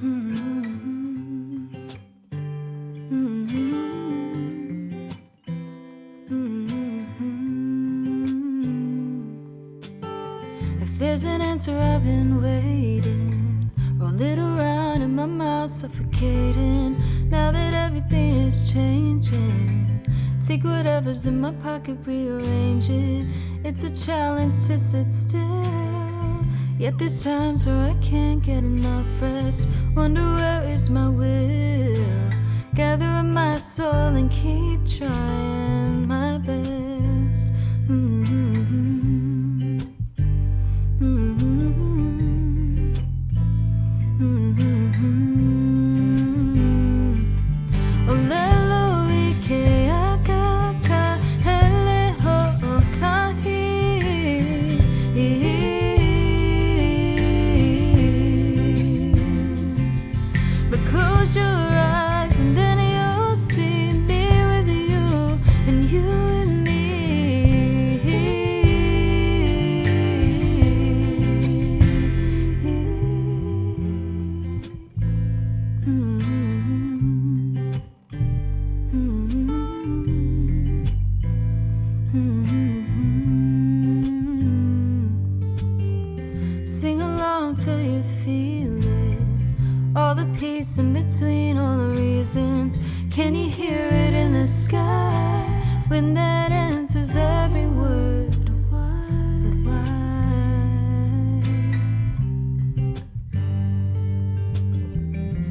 If there's an answer, I've been waiting. Roll it around in my mouth, suffocating. Now that everything is changing, take whatever's in my pocket, rearrange it. It's a challenge to sit still, yet there's times where I can't get enough rest. Wonder where is my will? Gather my soul and keep trying my best. Close your eyes and then you'll see me with you and you with me. Sing along till you feel it, all the peace in between, all the reasons. Can you hear it in the sky when that answers every word? But why?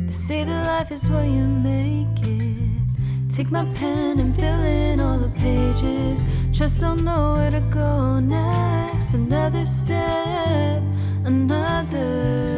They say that life is what you make it. Take my pen and fill in all the pages. Just don't know where to go next. Another step, another